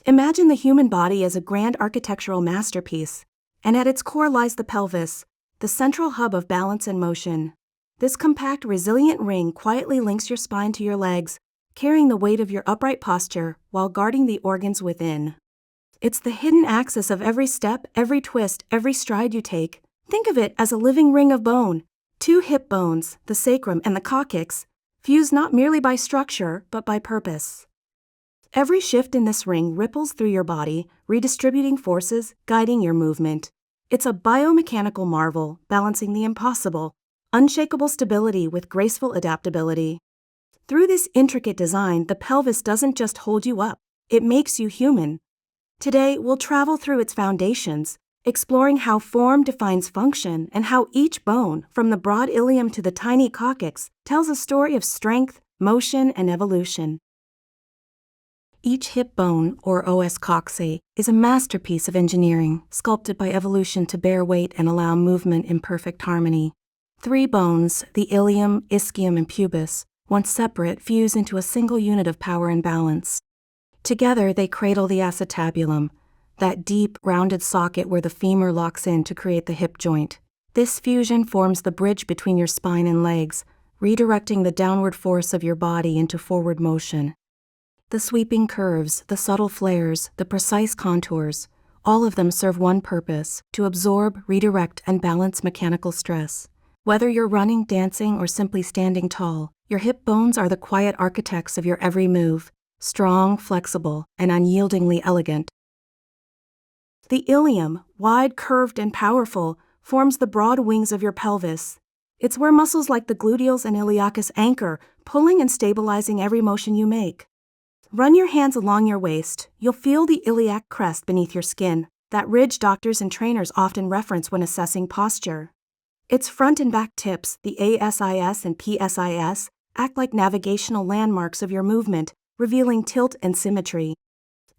Imagine the human body as a grand architectural masterpiece, and at its core lies the pelvis, the central hub of balance and motion. This compact, resilient ring quietly links your spine to your legs, carrying the weight of your upright posture while guarding the organs within. It's the hidden axis of every step, every twist, every stride you take. Think of it as a living ring of bone. 2 hip bones, the sacrum and the coccyx, fused not merely by structure, but by purpose. Every shift in this ring ripples through your body, redistributing forces, guiding your movement. It's a biomechanical marvel, balancing the impossible, unshakable stability with graceful adaptability. Through this intricate design, the pelvis doesn't just hold you up, it makes you human. Today, we'll travel through its foundations, exploring how form defines function and how each bone, from the broad ilium to the tiny coccyx, tells a story of strength, motion, and evolution. Each hip bone, or os coccyx, is a masterpiece of engineering, sculpted by evolution to bear weight and allow movement in perfect harmony. 3 bones, the ilium, ischium, and pubis, once separate, fuse into a single unit of power and balance. Together, they cradle the acetabulum, that deep, rounded socket where the femur locks in to create the hip joint. This fusion forms the bridge between your spine and legs, redirecting the downward force of your body into forward motion. The sweeping curves, the subtle flares, the precise contours, all of them serve one purpose: to absorb, redirect, and balance mechanical stress. Whether you're running, dancing, or simply standing tall, your hip bones are the quiet architects of your every move, strong, flexible, and unyieldingly elegant. The ilium, wide, curved, and powerful, forms the broad wings of your pelvis. It's where muscles like the gluteals and iliacus anchor, pulling and stabilizing every motion you make. Run your hands along your waist. You'll feel the iliac crest beneath your skin, that ridge doctors and trainers often reference when assessing posture. Its front and back tips, the ASIS and PSIS, act like navigational landmarks of your movement, revealing tilt and symmetry.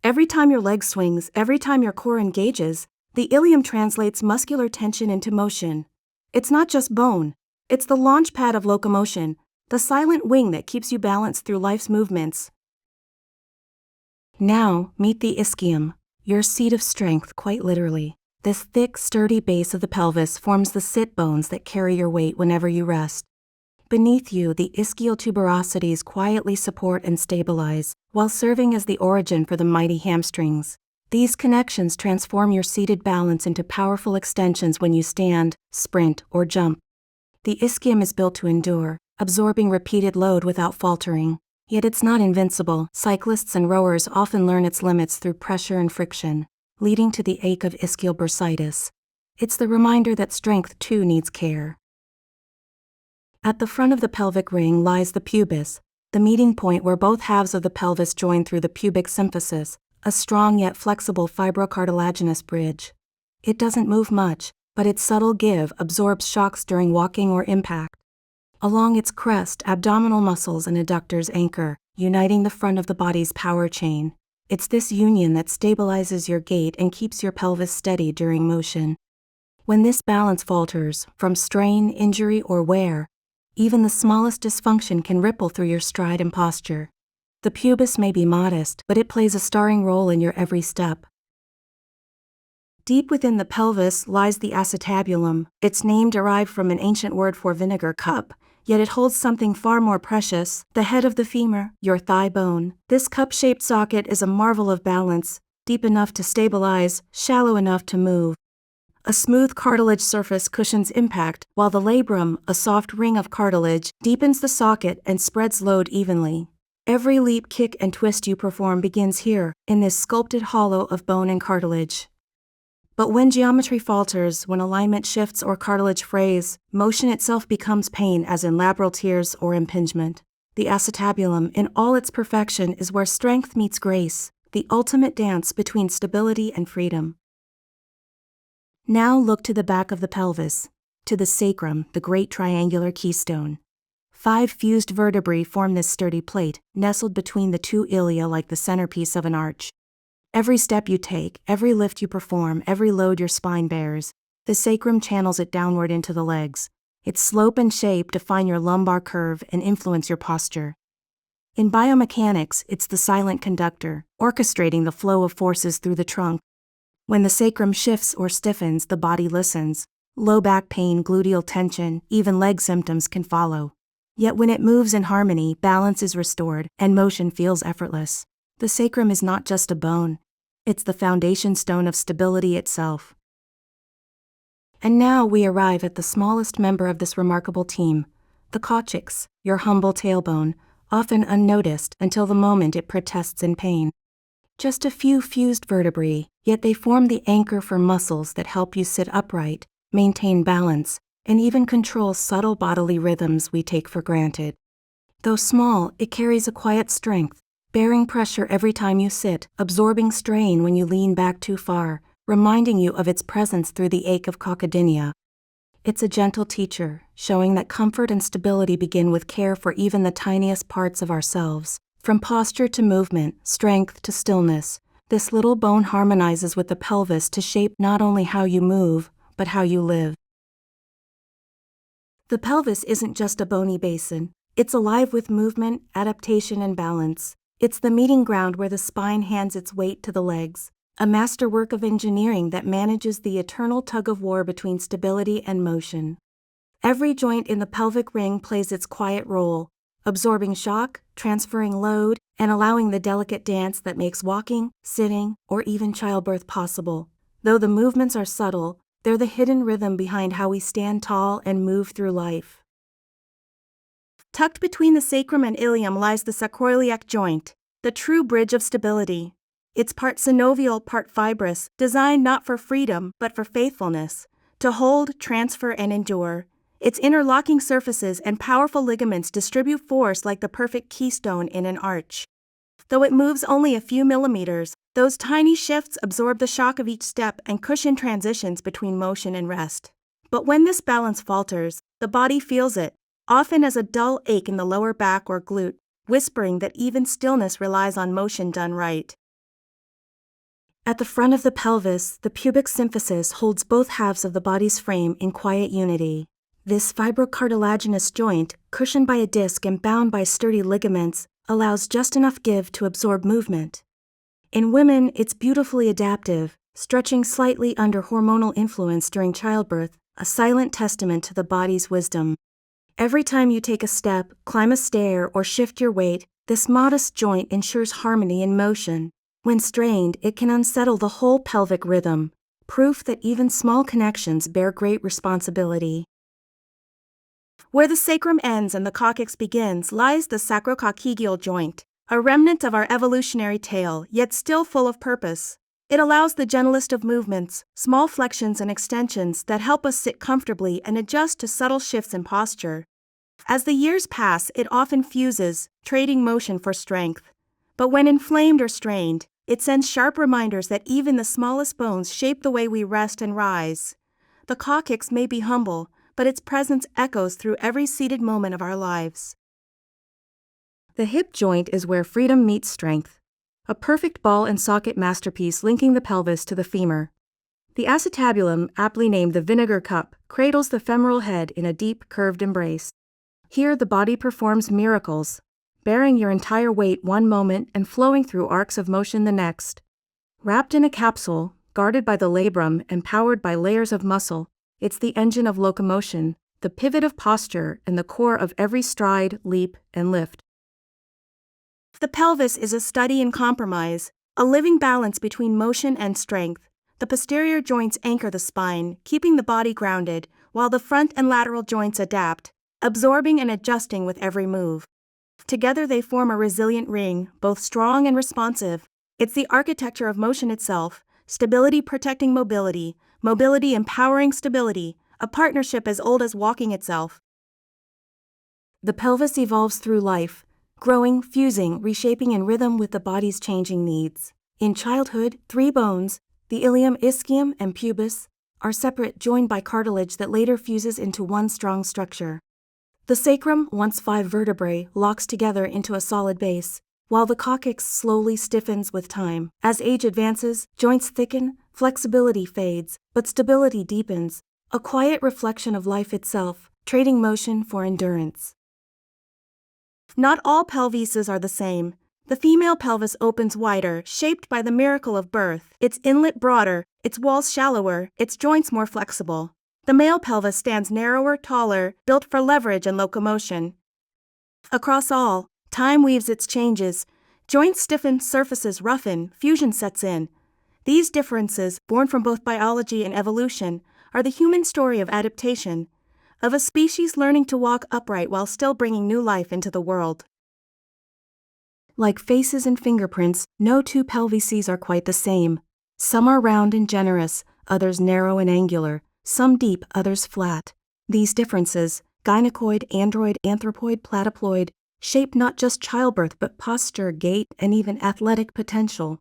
Every time your leg swings, every time your core engages, the ilium translates muscular tension into motion. It's not just bone, it's the launch pad of locomotion, the silent wing that keeps you balanced through life's movements. Now, meet the ischium, your seat of strength, quite literally. This thick, sturdy base of the pelvis forms the sit bones that carry your weight whenever you rest. Beneath you, the ischial tuberosities quietly support and stabilize, while serving as the origin for the mighty hamstrings. These connections transform your seated balance into powerful extensions when you stand, sprint, or jump. The ischium is built to endure, absorbing repeated load without faltering. Yet it's not invincible. Cyclists and rowers often learn its limits through pressure and friction, leading to the ache of ischial bursitis. It's the reminder that strength too needs care. At the front of the pelvic ring lies the pubis, the meeting point where both halves of the pelvis join through the pubic symphysis, a strong yet flexible fibrocartilaginous bridge. It doesn't move much, but its subtle give absorbs shocks during walking or impact. Along its crest, abdominal muscles and adductors anchor, uniting the front of the body's power chain. It's this union that stabilizes your gait and keeps your pelvis steady during motion. When this balance falters, from strain, injury, or wear, even the smallest dysfunction can ripple through your stride and posture. The pubis may be modest, but it plays a starring role in your every step. Deep within the pelvis lies the acetabulum, its name derived from an ancient word for vinegar cup, yet it holds something far more precious, the head of the femur, your thigh bone. This cup-shaped socket is a marvel of balance, deep enough to stabilize, shallow enough to move. A smooth cartilage surface cushions impact, while the labrum, a soft ring of cartilage, deepens the socket and spreads load evenly. Every leap, kick, and twist you perform begins here, in this sculpted hollow of bone and cartilage. But when geometry falters, when alignment shifts or cartilage frays, motion itself becomes pain, as in labral tears or impingement. The acetabulum, in all its perfection, is where strength meets grace, the ultimate dance between stability and freedom. Now look to the back of the pelvis, to the sacrum, the great triangular keystone. 5 fused vertebrae form this sturdy plate, nestled between the 2 ilia like the centerpiece of an arch. Every step you take, every lift you perform, every load your spine bears, the sacrum channels it downward into the legs. Its slope and shape define your lumbar curve and influence your posture. In biomechanics, it's the silent conductor, orchestrating the flow of forces through the trunk. When the sacrum shifts or stiffens, the body listens. Low back pain, gluteal tension, even leg symptoms can follow. Yet when it moves in harmony, balance is restored, and motion feels effortless. The sacrum is not just a bone. It's the foundation stone of stability itself. And now we arrive at the smallest member of this remarkable team, the Coccyx, your humble tailbone, often unnoticed until the moment it protests in pain. Just a few fused vertebrae, yet they form the anchor for muscles that help you sit upright, maintain balance, and even control subtle bodily rhythms we take for granted. Though small, it carries a quiet strength, bearing pressure every time you sit, absorbing strain when you lean back too far, reminding you of its presence through the ache of coccydynia. It's a gentle teacher, showing that comfort and stability begin with care for even the tiniest parts of ourselves. From posture to movement, strength to stillness, this little bone harmonizes with the pelvis to shape not only how you move, but how you live. The pelvis isn't just a bony basin. It's alive with movement, adaptation, and balance. It's the meeting ground where the spine hands its weight to the legs, a masterwork of engineering that manages the eternal tug-of-war between stability and motion. Every joint in the pelvic ring plays its quiet role, absorbing shock, transferring load, and allowing the delicate dance that makes walking, sitting, or even childbirth possible. Though the movements are subtle, they're the hidden rhythm behind how we stand tall and move through life. Tucked between the sacrum and ilium lies the sacroiliac joint, the true bridge of stability. It's part synovial, part fibrous, designed not for freedom, but for faithfulness, to hold, transfer, and endure. Its interlocking surfaces and powerful ligaments distribute force like the perfect keystone in an arch. Though it moves only a few millimeters, those tiny shifts absorb the shock of each step and cushion transitions between motion and rest. But when this balance falters, the body feels it, often as a dull ache in the lower back or glute, whispering that even stillness relies on motion done right. At the front of the pelvis, the pubic symphysis holds both halves of the body's frame in quiet unity. This fibrocartilaginous joint, cushioned by a disc and bound by sturdy ligaments, allows just enough give to absorb movement. In women, it's beautifully adaptive, stretching slightly under hormonal influence during childbirth, a silent testament to the body's wisdom. Every time you take a step, climb a stair, or shift your weight, this modest joint ensures harmony in motion. When strained, it can unsettle the whole pelvic rhythm, proof that even small connections bear great responsibility. Where the sacrum ends and the coccyx begins lies the sacrococcygeal joint, a remnant of our evolutionary tale, yet still full of purpose. It allows the gentlest of movements, small flexions and extensions that help us sit comfortably and adjust to subtle shifts in posture. As the years pass, it often fuses, trading motion for strength. But when inflamed or strained, it sends sharp reminders that even the smallest bones shape the way we rest and rise. The coccyx may be humble, but its presence echoes through every seated moment of our lives. The hip joint is where freedom meets strength, a perfect ball and socket masterpiece linking the pelvis to the femur. The acetabulum, aptly named the vinegar cup, cradles the femoral head in a deep, curved embrace. Here the body performs miracles, bearing your entire weight one moment and flowing through arcs of motion the next. Wrapped in a capsule, guarded by the labrum and powered by layers of muscle, it's the engine of locomotion, the pivot of posture, and the core of every stride, leap, and lift. The pelvis is a study in compromise, a living balance between motion and strength. The posterior joints anchor the spine, keeping the body grounded, while the front and lateral joints adapt, absorbing and adjusting with every move. Together they form a resilient ring, both strong and responsive. It's the architecture of motion itself, stability protecting mobility, mobility empowering stability, a partnership as old as walking itself. The pelvis evolves through life, growing, fusing, reshaping in rhythm with the body's changing needs. In childhood, three bones, the ilium, ischium, and pubis, are separate, joined by cartilage that later fuses into one strong structure. The sacrum, once 5 vertebrae, locks together into a solid base, while the coccyx slowly stiffens with time. As age advances, joints thicken, flexibility fades, but stability deepens, a quiet reflection of life itself, trading motion for endurance. Not all pelvises are the same. The female pelvis opens wider, shaped by the miracle of birth, its inlet broader, its walls shallower, its joints more flexible. The male pelvis stands narrower, taller, built for leverage and locomotion. Across all, time weaves its changes. Joints stiffen, surfaces roughen, fusion sets in. These differences, born from both biology and evolution, are the human story of adaptation, of a species learning to walk upright while still bringing new life into the world. Like faces and fingerprints, no two pelvises are quite the same. Some are round and generous, others narrow and angular, some deep, others flat. These differences, gynecoid, android, anthropoid, platyploid, shape not just childbirth but posture, gait, and even athletic potential.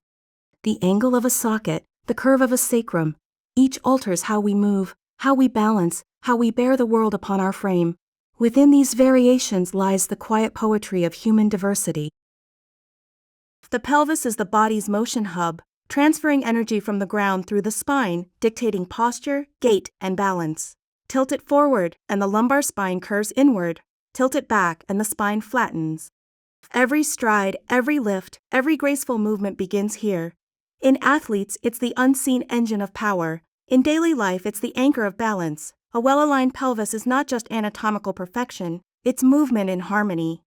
The angle of a socket, the curve of a sacrum, each alters how we move, how we balance, how we bear the world upon our frame. Within these variations lies the quiet poetry of human diversity. The pelvis is the body's motion hub, transferring energy from the ground through the spine, dictating posture, gait, and balance. Tilt it forward, and the lumbar spine curves inward. Tilt it back, and the spine flattens. Every stride, every lift, every graceful movement begins here. In athletes, it's the unseen engine of power. In daily life, it's the anchor of balance. A well-aligned pelvis is not just anatomical perfection, it's movement in harmony.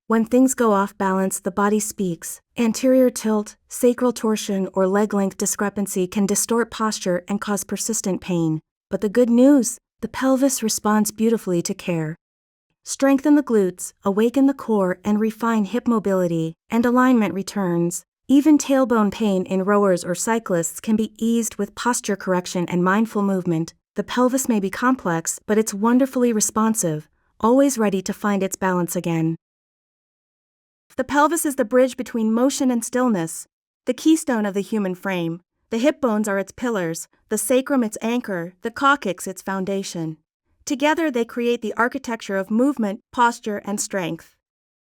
When things go off balance, the body speaks. Anterior tilt, sacral torsion, or leg length discrepancy can distort posture and cause persistent pain. But the good news, the pelvis responds beautifully to care. Strengthen the glutes, awaken the core, and refine hip mobility, and alignment returns. Even tailbone pain in rowers or cyclists can be eased with posture correction and mindful movement. The pelvis may be complex, but it's wonderfully responsive, always ready to find its balance again. The pelvis is the bridge between motion and stillness, the keystone of the human frame. The hip bones are its pillars, the sacrum its anchor, the coccyx its foundation. Together they create the architecture of movement, posture, and strength.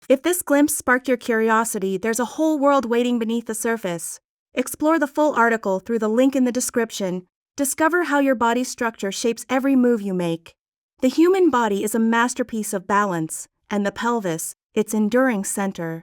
If this glimpse sparked your curiosity, there's a whole world waiting beneath the surface. Explore the full article through the link in the description. Discover how your body's structure shapes every move you make. The human body is a masterpiece of balance, and the pelvis, its enduring center.